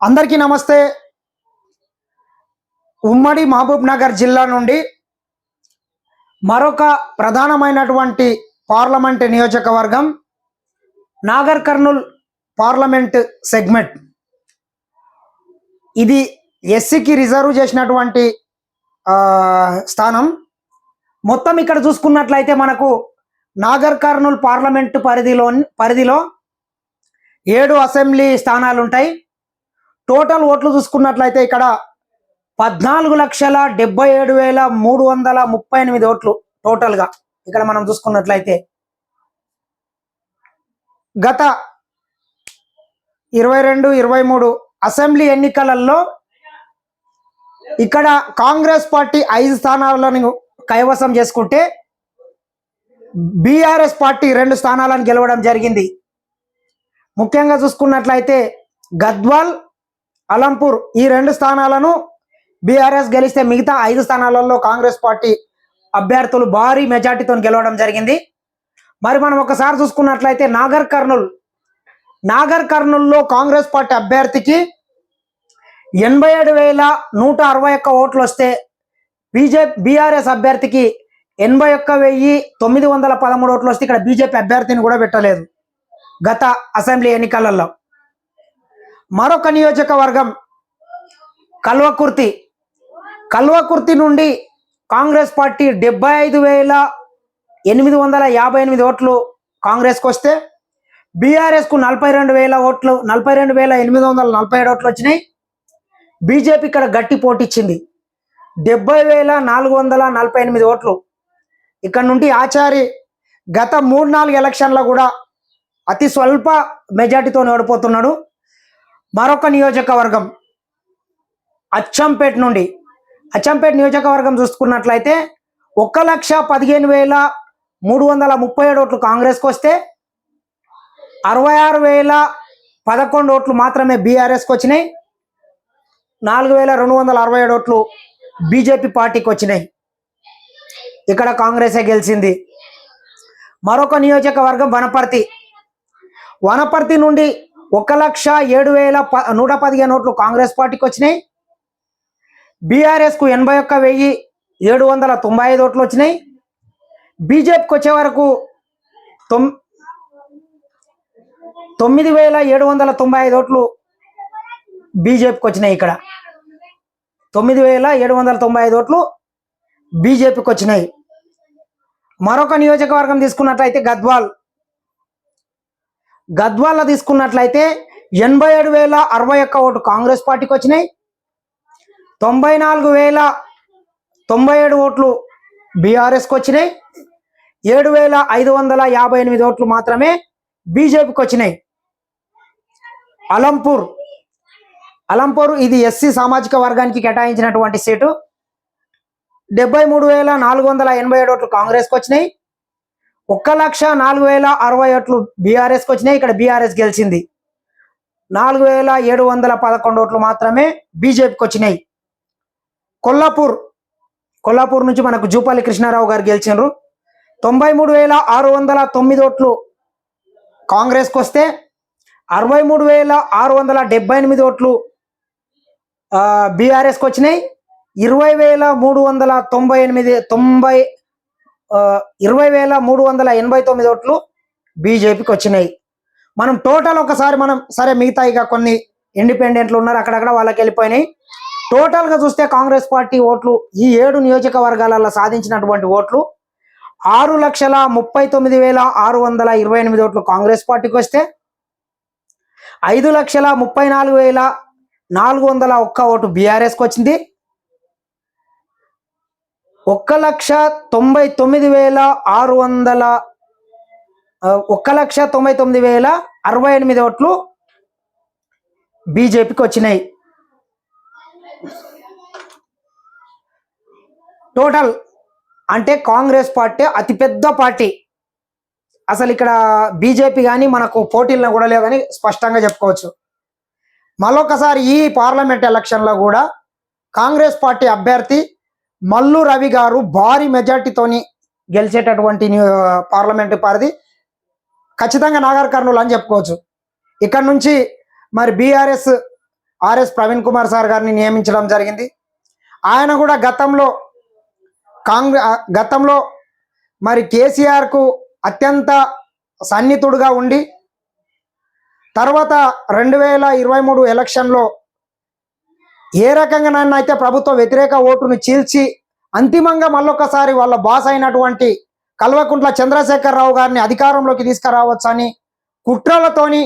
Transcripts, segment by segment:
అందరికీ నమస్తే. ఉమ్మడి మహబూబ్ నగర్ జిల్లా నుండి మరొక ప్రధానమైనటువంటి పార్లమెంట్ నియోజకవర్గం నాగర్ కర్నూల్ పార్లమెంట్ సెగ్మెంట్. ఇది ఎస్సీకి రిజర్వ్ చేసినటువంటి స్థానం. మొత్తం ఇక్కడ చూసుకున్నట్లయితే మనకు నాగర్ కర్నూల్ పార్లమెంట్ పరిధిలో 7 అసెంబ్లీ స్థానాలు ఉంటాయి. టోటల్ ఓట్లు చూసుకున్నట్లయితే ఇక్కడ 14,77,338 ఓట్లు టోటల్గా ఇక్కడ మనం చూసుకున్నట్లయితే గత 22-23 అసెంబ్లీ ఎన్నికలలో ఇక్కడ కాంగ్రెస్ పార్టీ 5 స్థానాలను కైవసం చేసుకుంటే బీఆర్ఎస్ పార్టీ 2 స్థానాలను గెలవడం జరిగింది. ముఖ్యంగా చూసుకున్నట్లయితే గద్వాల్, అలంపూర్ ఈ 2 స్థానాలను బీఆర్ఎస్ గెలిస్తే మిగతా 5 స్థానాలలో కాంగ్రెస్ పార్టీ అభ్యర్థులు భారీ మెజార్టీతో గెలవడం జరిగింది. మరి మనం ఒకసారి చూసుకున్నట్లయితే నాగర్ కర్నూల్లో కాంగ్రెస్ పార్టీ అభ్యర్థికి 87,161 ఓట్లు వస్తే బీఆర్ఎస్ అభ్యర్థికి 81,913 ఓట్లు వస్తే ఇక్కడ బీజేపీ అభ్యర్థిని కూడా పెట్టలేదు గత అసెంబ్లీ ఎన్నికలలో. మరొక నియోజకవర్గం కల్వకుర్తి నుండి కాంగ్రెస్ పార్టీ 75,858 ఓట్లు కాంగ్రెస్కి వస్తే బీఆర్ఎస్కు 42,847 ఓట్లు వచ్చినాయి. బీజేపీ ఇక్కడ గట్టి పోటీచ్చింది 70,448 ఓట్లు. ఇక్కడ నుండి ఆచారి గత 3-4 ఎలక్షన్లో కూడా అతి స్వల్ప మెజార్టీతో ఓడిపోతున్నాడు. మరొక నియోజకవర్గం అచ్చంపేట నియోజకవర్గం చూసుకున్నట్లయితే 1,15,337 ఓట్లు కాంగ్రెస్కి వస్తే 66,011 ఓట్లు మాత్రమే బీఆర్ఎస్కి వచ్చినాయి. 4,267 ఓట్లు బీజేపీ పార్టీకి వచ్చినాయి. ఇక్కడ కాంగ్రెసే గెలిచింది. మరొక నియోజకవర్గం వనపర్తి నుండి 1,07,115 ఓట్లు కాంగ్రెస్ పార్టీకి వచ్చినాయి. బీఆర్ఎస్కు 81,795 ఓట్లు వచ్చినాయి. బీజేపీకి వచ్చే వరకు 9,795 ఓట్లు బీజేపీకి వచ్చినాయి. ఇక్కడ 9,795 ఓట్లు బీజేపీకి వచ్చినాయి. మరొక నియోజకవర్గం తీసుకున్నట్లయితే గద్వాల్లో తీసుకున్నట్లయితే 87,061 ఓటు కాంగ్రెస్ పార్టీకి వచ్చినాయి. 94,097 ఓట్లు బీఆర్ఎస్కి వచ్చినాయి. 7,558 ఓట్లు మాత్రమే బీజేపీకి వచ్చినాయి. అలంపూర్ ఇది ఎస్సీ సామాజిక వర్గానికి కేటాయించినటువంటి సీటు. 73,487 ఓట్లు కాంగ్రెస్కి వచ్చినాయి. 1,04,060 ఓట్లు బీఆర్ఎస్కి వచ్చినాయి. ఇక్కడ బీఆర్ఎస్ గెలిచింది. 4,711 ఓట్లు మాత్రమే బీజేపీకి వచ్చినాయి. కొల్లాపూర్ నుంచి మనకు జూపల్లి కృష్ణారావు గారు గెలిచినారు. 93,609 ఓట్లు కాంగ్రెస్కి వస్తే 63,678 ఓట్లు బీఆర్ఎస్కి వచ్చినాయి. 20,389 ఓట్లు బీజేపీకి వచ్చినాయి. మనం టోటల్ ఒకసారి సరే మిగతా ఇక కొన్ని ఇండిపెండెంట్లు ఉన్నారు, అక్కడక్కడ వాళ్ళకి వెళ్ళిపోయినాయి. టోటల్గా చూస్తే కాంగ్రెస్ పార్టీ ఓట్లు ఈ 7 నియోజకవర్గాలలో సాధించినటువంటి ఓట్లు 6,39,628 ఓట్లు కాంగ్రెస్ పార్టీకి వస్తే 5,34,401 ఓటు బీఆర్ఎస్కి వచ్చింది. 1,99,068 ఓట్లు బీజేపీకి వచ్చినాయి. టోటల్ అంటే కాంగ్రెస్ పార్టీ అతిపెద్ద పార్టీ. అసలు ఇక్కడ బీజేపీ కానీ మనకు పోటీలను కూడా లేదని స్పష్టంగా చెప్పుకోవచ్చు. మరొకసారి ఈ పార్లమెంట్ ఎలక్షన్లో కూడా కాంగ్రెస్ పార్టీ అభ్యర్థి మల్లు రవి గారు భారీ మెజార్టీతోని గెలిచేటటువంటి పార్లమెంటు పరిధి ఖచ్చితంగా నాగర్ కర్నూల్ అని చెప్పుకోవచ్చు. ఇక్కడ నుంచి మరి BRS RS Praveen Kumar sir గారిని నియమించడం జరిగింది. ఆయన కూడా గతంలో మరి కేసీఆర్కు అత్యంత సన్నిహితుడుగా ఉండి తర్వాత 2023 ఎలక్షన్లో ఏ రకంగా నన్ను అయితే ప్రభుత్వ వ్యతిరేక ఓటును చీల్చి అంతిమంగా మళ్ళొకసారి వాళ్ళ బాస్ అయినటువంటి కల్వకుంట్ల చంద్రశేఖరరావు గారిని అధికారంలోకి తీసుకురావచ్చని కుట్రలతోని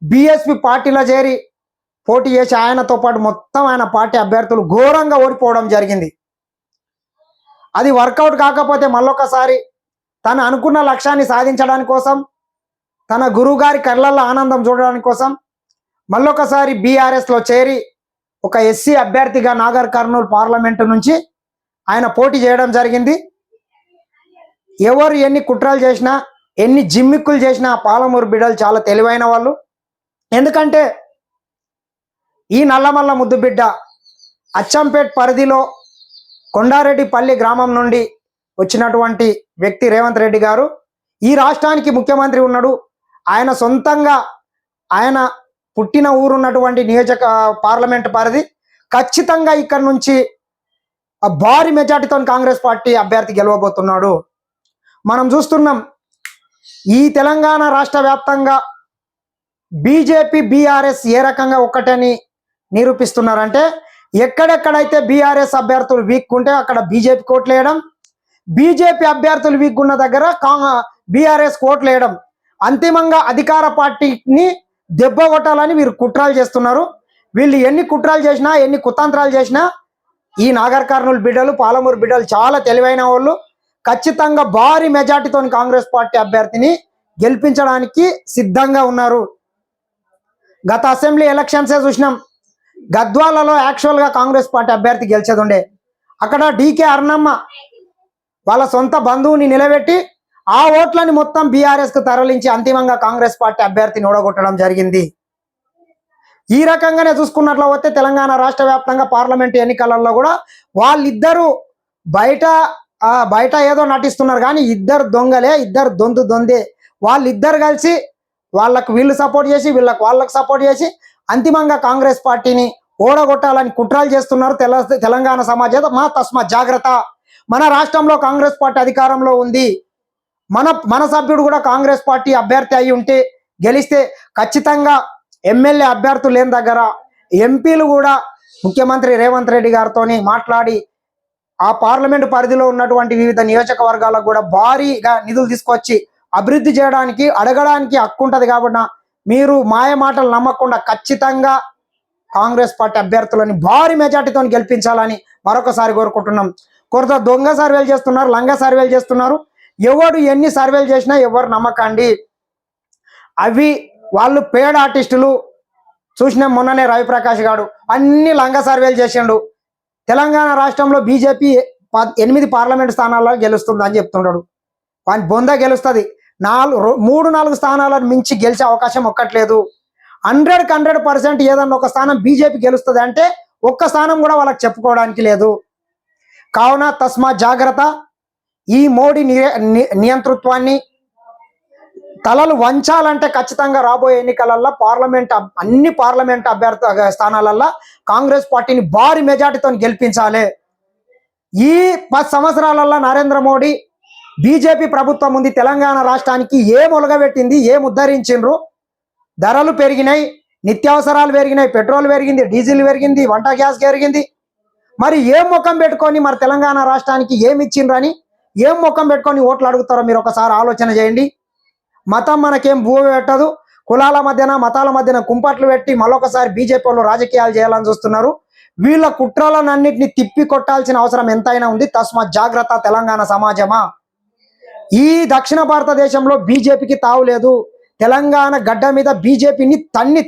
బీఎస్పీ పార్టీలో చేరి పోటీ చేసి ఆయనతో పాటు మొత్తం ఆయన పార్టీ అభ్యర్థులు ఘోరంగా ఓడిపోవడం జరిగింది. అది వర్కౌట్ కాకపోతే మళ్ళొకసారి తను అనుకున్న లక్ష్యాన్ని సాధించడానికి కోసం, తన గురువు గారి కళ్ళల్లో ఆనందం చూడడానికి కోసం మళ్ళొకసారి బీఆర్ఎస్లో చేరి ఒక ఎస్సీ అభ్యర్థిగా నాగర్ కర్నూలు పార్లమెంటు నుంచి ఆయన పోటీ చేయడం జరిగింది. ఎవరు ఎన్ని కుట్రలు చేసినా, ఎన్ని జిమ్మిక్కులు చేసినా పాలమూరు బిడ్డలు చాలా తెలివైన వాళ్ళు. ఎందుకంటే ఈ నల్లమల్ల ముద్దు బిడ్డ అచ్చంపేట్ పరిధిలో కొండారెడ్డిపల్లి గ్రామం నుండి వచ్చినటువంటి వ్యక్తి రేవంత్ రెడ్డి గారు ఈ రాష్ట్రానికి ముఖ్యమంత్రి ఉన్నాడు. ఆయన సొంతంగా ఆయన పుట్టిన ఊరున్నటువంటి పార్లమెంట్ పరిధి ఖచ్చితంగా ఇక్కడ నుంచి భారీ మెజార్టీతో కాంగ్రెస్ పార్టీ అభ్యర్థి గెలవబోతున్నాడు. మనం చూస్తున్నాం ఈ తెలంగాణ రాష్ట్ర వ్యాప్తంగా బీజేపీ బీఆర్ఎస్ ఏ రకంగా ఒక్కటని నిరూపిస్తున్నారంటే, ఎక్కడెక్కడైతే బీఆర్ఎస్ అభ్యర్థులు వీక్ ఉంటే అక్కడ బీజేపీ కోట్లు వేయడం, బీజేపీ అభ్యర్థులు వీక్ ఉన్న దగ్గర బీఆర్ఎస్ కోట్లు వేయడం, అంతిమంగా అధికార పార్టీని దెబ్బ కొట్టాలని వీరు కుట్రలు చేస్తున్నారు. వీళ్ళు ఎన్ని కుట్రలు చేసినా, ఎన్ని కుతంత్రాలు చేసినా ఈ నాగర్ కర్నూలు బిడ్డలు, పాలమూరు బిడ్డలు చాలా తెలివైన వాళ్ళు. ఖచ్చితంగా భారీ మెజార్టీతో కాంగ్రెస్ పార్టీ అభ్యర్థిని గెలిపించడానికి సిద్ధంగా ఉన్నారు. గత అసెంబ్లీ ఎలక్షన్సే చూసినాం. గద్వాలలో యాక్చువల్గా కాంగ్రెస్ పార్టీ అభ్యర్థి గెలిచేది ఉండే. అక్కడ డీకే అరుణమ్మ వాళ్ళ సొంత బంధువుని నిలబెట్టి ఆ ఓట్లని మొత్తం బీఆర్ఎస్కు తరలించి అంతిమంగా కాంగ్రెస్ పార్టీ అభ్యర్థిని ఓడగొట్టడం జరిగింది. ఈ రకంగానే చూసుకున్నట్లు పోతే తెలంగాణ రాష్ట్ర వ్యాప్తంగా పార్లమెంట్ ఎన్నికలలో కూడా వాళ్ళిద్దరూ బయట ఏదో నటిస్తున్నారు, కానీ ఇద్దరు దొంగలే, ఇద్దరు దొందే. వాళ్ళిద్దరు కలిసి వాళ్ళకు వీళ్ళు సపోర్ట్ చేసి, వాళ్ళకు సపోర్ట్ చేసి అంతిమంగా కాంగ్రెస్ పార్టీని ఓడగొట్టాలని కుట్రలు చేస్తున్నారు. తెలంగాణ సమాజం మా తస్మా జాగ్రత్త. మన రాష్ట్రంలో కాంగ్రెస్ పార్టీ అధికారంలో ఉంది. మన సభ్యుడు కూడా కాంగ్రెస్ పార్టీ అభ్యర్థి అయి ఉంటే గెలిస్తే ఖచ్చితంగా ఎమ్మెల్యే అభ్యర్థులు లేని దగ్గర ఎంపీలు కూడా ముఖ్యమంత్రి రేవంత్ రెడ్డి గారితో మాట్లాడి ఆ పార్లమెంటు పరిధిలో ఉన్నటువంటి వివిధ నియోజకవర్గాలకు కూడా భారీగా నిధులు తీసుకొచ్చి అభివృద్ధి చేయడానికి అడగడానికి హక్కు ఉంటుంది. కాబట్టి మీరు మాయ మాటలు నమ్మకుండా ఖచ్చితంగా కాంగ్రెస్ పార్టీ అభ్యర్థులని భారీ మెజార్టీతో గెలిపించాలని మరొకసారి కోరుకుంటున్నాం. కొంత దొంగ సర్వేలు చేస్తున్నారు, లంగ సర్వేలు చేస్తున్నారు. ఎవడు ఎన్ని సర్వేలు చేసినా ఎవరు నమ్మకండి. అవి వాళ్ళు పేడ్ ఆర్టిస్టులు. చూసిన మొన్ననే రవిప్రకాష్ గారు అన్ని లంగ సర్వేలు చేసిండు. తెలంగాణ రాష్ట్రంలో బీజేపీ 8 పార్లమెంటు స్థానాల్లో గెలుస్తుంది అని చెప్తున్నాడు. వాని బొంద గెలుస్తుంది. 3-4 స్థానాలను మించి గెలిచే అవకాశం ఒక్కట్లేదు. 100% ఏదన్నా ఒక స్థానం బీజేపీ గెలుస్తుంది అంటే ఒక్క స్థానం కూడా వాళ్ళకి చెప్పుకోవడానికి లేదు. కావున తస్మా జాగ్రత్త. ఈ మోడీ నియంతృత్వాన్ని తలలు వంచాలంటే ఖచ్చితంగా రాబోయే ఎన్నికలలో అన్ని పార్లమెంట్ అభ్యర్థి స్థానాలలో కాంగ్రెస్ పార్టీని భారీ మెజార్టీతో గెలిపించాలి. ఈ 10 సంవత్సరాలలో నరేంద్ర మోడీ బీజేపీ ప్రభుత్వం ఉంది. తెలంగాణ రాష్ట్రానికి ఏం ఒలగబెట్టింది, ఏం ఉద్ధరించిండ్రు? ధరలు పెరిగినాయి, నిత్యావసరాలు పెరిగినాయి, పెట్రోల్ పెరిగింది, డీజిల్ పెరిగింది, వంట గ్యాస్ పెరిగింది. మరి ఏం ముఖం పెట్టుకొని మరి తెలంగాణ రాష్ట్రానికి ఏమి ఇచ్చిండ్రు అని ఏం ముఖం పెట్టుకొని ఓట్లు అడుగుతారో మీరు ఒకసారి ఆలోచన చేయండి. మతం మనకేం భూమి పెట్టదు. కులాల మధ్యన, మతాల మధ్యన కుంపట్లు పెట్టి మరొకసారి బీజేపీ వాళ్ళు రాజకీయాలు చేయాలని చూస్తున్నారు. వీళ్ళ కుట్రలన్నింటినీ తిప్పి కొట్టాల్సిన అవసరం ఎంతైనా ఉంది. తస్మా జాగ్రత్త తెలంగాణ సమాజమా. ఈ దక్షిణ భారతదేశంలో బీజేపీకి తావు లేదు. తెలంగాణ గడ్డ మీద బీజేపీని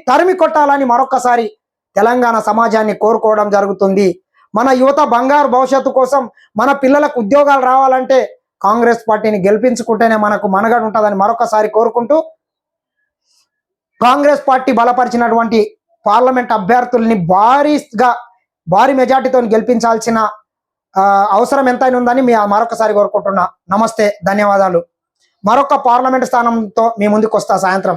తరిమి కొట్టాలని మరొకసారి తెలంగాణ సమాజాన్ని కోరుకోవడం జరుగుతుంది. మన యువత బంగారు భవిష్యత్తు కోసం, మన పిల్లలకు ఉద్యోగాలు రావాలంటే కాంగ్రెస్ పార్టీని గెలిపించుకుంటేనే మనకు మనుగడ ఉంటుందని మరొకసారి కోరుకుంటూ, కాంగ్రెస్ పార్టీ బలపరిచినటువంటి పార్లమెంట్ అభ్యర్థుల్ని భారీ మెజార్టీతో గెలిపించాల్సిన అవసరం ఎంతైనా ఉందని మరొకసారి కోరుకుంటున్నా. నమస్తే, ధన్యవాదాలు. మరొక పార్లమెంట్ స్థానంతో మీ ముందుకు వస్తా సాయంత్రం.